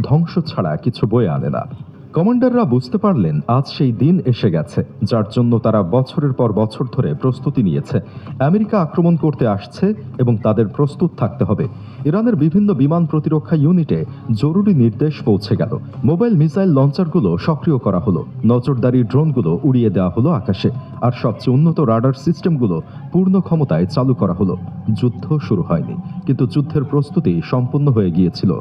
ধ্বংস ছাড়া কিছু বয়ে আনে না। কমান্ডাররা বুঝতে পারলেন আজ সেই দিন এসে গেছে, যার জন্য তারা বছরের পর বছর ধরে প্রস্তুতি নিয়েছে। আমেরিকা আক্রমণ করতে আসছে এবং তাদের প্রস্তুত থাকতে হবে। ইরানের বিভিন্ন বিমান প্রতিরক্ষা ইউনিটে জরুরি নির্দেশ পৌঁছে গেল। মোবাইল মিসাইল লঞ্চারগুলো সক্রিয় করা হলো, নজরদারি ড্রোনগুলো উড়িয়ে দেওয়া হলো আকাশে, আর সবচেয়ে উন্নত রাডার সিস্টেমগুলো পূর্ণ ক্ষমতায় চালু করা হলো। যুদ্ধ শুরু হয়নি, কিন্তু যুদ্ধের প্রস্তুতি সম্পূর্ণ হয়ে গিয়েছিল।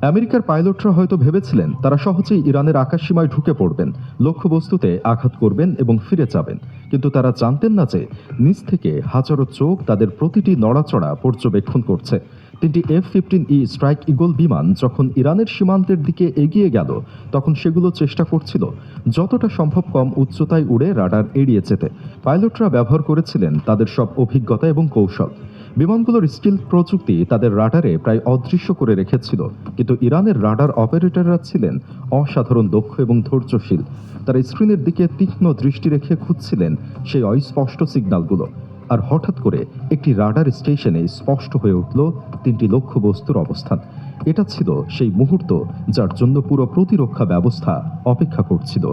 আমেরিকার পাইলটরা হয়তো ভেবেছিলেন তারা সহজেই ইরানের আকাশসীমায় ঢুকে পড়বেন, লক্ষ্যবস্তুতে আঘাত করবেন এবং ফিরে যাবেন। কিন্তু তারা জানতেন না যে নিচ থেকে হাজারো চোখ তাদের প্রতিটি নড়াচড়া পর্যবেক্ষণ করছে। 3টি F-15E স্ট্রাইক ইগল বিমান যখন ইরানের সীমান্তের দিকে এগিয়ে গেল, তখন সেগুলো চেষ্টা করছিল যতটা সম্ভব কম উচ্চতায় উড়ে রাডার এড়িয়ে যেতে। পাইলটরা ব্যবহার করেছিলেন তাদের সব অভিজ্ঞতা এবং কৌশল। বিমানগুলোর স্টিলথ প্রযুক্তি তাদের রাডারে প্রায় অদৃশ্য করে রেখেছিল, কিন্তু ইরানের রাডার অপারেটররা ছিলেন অসাধারণ দক্ষ এবং ধৈর্যশীল। তারা স্ক্রিনের দিকে তীক্ষ্ণ দৃষ্টি রেখে খুঁজছিলেন সেই অস্পষ্ট সিগন্যালগুলো। আর হঠাৎ করে একটি রাডার স্টেশনে স্পষ্ট হয়ে উঠল 3টি লক্ষ্যবস্তুর অবস্থান। এটা ছিল সেই মুহূর্ত যার জন্য পুরো প্রতিরক্ষা ব্যবস্থা অপেক্ষা করছিল।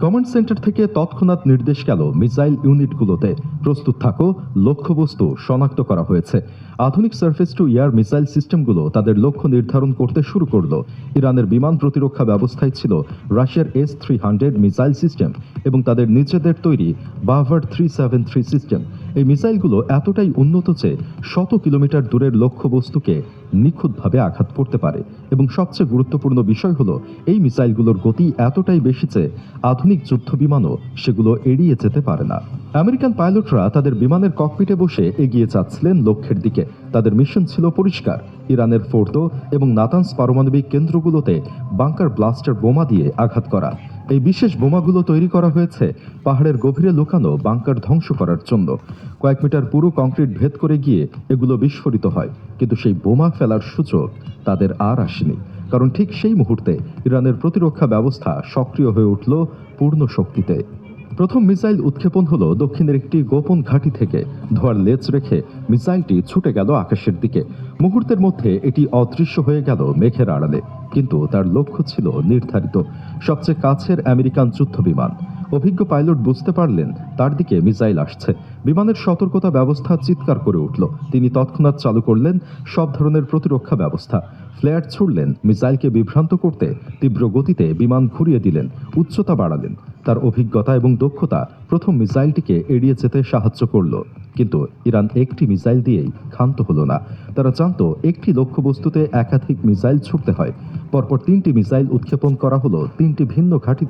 কমান্ড সেন্টার থেকে তৎক্ষণাৎ নির্দেশ গেল মিসাইল ইউনিটগুলোতে, প্রস্তুত থাকো, লক্ষ্যবস্তু শনাক্ত করা হয়েছে। আধুনিক সার্ফেস টু এয়ার মিসাইল সিস্টেমগুলো তাদের লক্ষ্য নির্ধারণ করতে শুরু করলো। ইরানের বিমান প্রতিরক্ষা ব্যবস্থায় ছিল রাশিয়ার S-300 মিসাইল সিস্টেম এবং তাদের নিজেদের তৈরি বাভার 373 সিস্টেম। এই মিসাইলগুলো এতটাই উন্নত যে শত কিলোমিটার দূরের লক্ষ্যবস্তুকে নিখুঁতভাবে আঘাত করতে পারে, এবং সবচেয়ে গুরুত্বপূর্ণ বিষয় হলো এই মিসাইলগুলোর গতি এতটাই বেশি যে আধুনিক যুদ্ধ বিমানও সেগুলো এড়িয়ে যেতে পারে না। আমেরিকান পাইলটরা তাদের বিমানের ককপিটে বসে এগিয়ে যাচ্ছিলেন লক্ষ্যের দিকে। তাদের মিশন ছিল পরিষ্কার: ইরানের ফোর্দো এবং নাতানস পারমাণবিক কেন্দ্রগুলোতে বাংকার ব্লাস্টার বোমা দিয়ে আঘাত করা। এই বিশেষ বোমাগুলো তৈরি করা হয়েছে পাহাড়ের গভীরে লুকানো বাংকার ধ্বংস করার জন্য। কয়েক মিটার পুরো কংক্রিট ভেদ করে গিয়ে এগুলো বিস্ফোরিত হয়, কিন্তু সেই বোমা ফেলার সুযোগ তাদের আর আসেনি, কারণ ঠিক সেই মুহূর্তে ইরানের প্রতিরক্ষা ব্যবস্থা সক্রিয় হয়ে উঠল পূর্ণ শক্তিতে। প্রথম মিসাইল উৎক্ষেপণ হলো দক্ষিণের একটি গোপন ঘাঁটি থেকে। ধোঁয়ার লেজ রেখে মিসাইলটি ছুটে গেল আকাশের দিকে। মুহূর্তের মধ্যে এটি অদৃশ্য হয়ে গেল মেঘের আড়ালে, কিন্তু তার লক্ষ্য ছিল নির্ধারিত: সবচেয়ে কাছের আমেরিকান যুদ্ধ বিমান। অভিজ্ঞ পাইলট বুঝতে পারলেন তার দিকে মিসাইল আসছে। বিমানের সতর্কতা ব্যবস্থা চিৎকার করে উঠল। তিনি তৎক্ষণাৎ চালু করলেন সব ধরনের প্রতিরক্ষা ব্যবস্থা। ফ্লেয়ার ছুড়লেন মিসাইলকে বিভ্রান্ত করতে, তীব্র গতিতে বিমান ঘুরিয়ে দিলেন, উচ্চতা বাড়ালেন। তার অভিজ্ঞতা এবং দক্ষতা প্রথম মিসাইলটিকে এড়িয়ে যেতে সাহায্য করল। কিন্তু ইরান একটি মিসাইল দিয়েই ক্ষান্ত হলো না। তারা জানত একটি লক্ষ্যবস্তুতে একাধিক মিসাইল ছুটতে হয়। পরপর 3টি মিসাইল উৎক্ষেপণ করা হলো 3টি ভিন্ন ঘাঁটি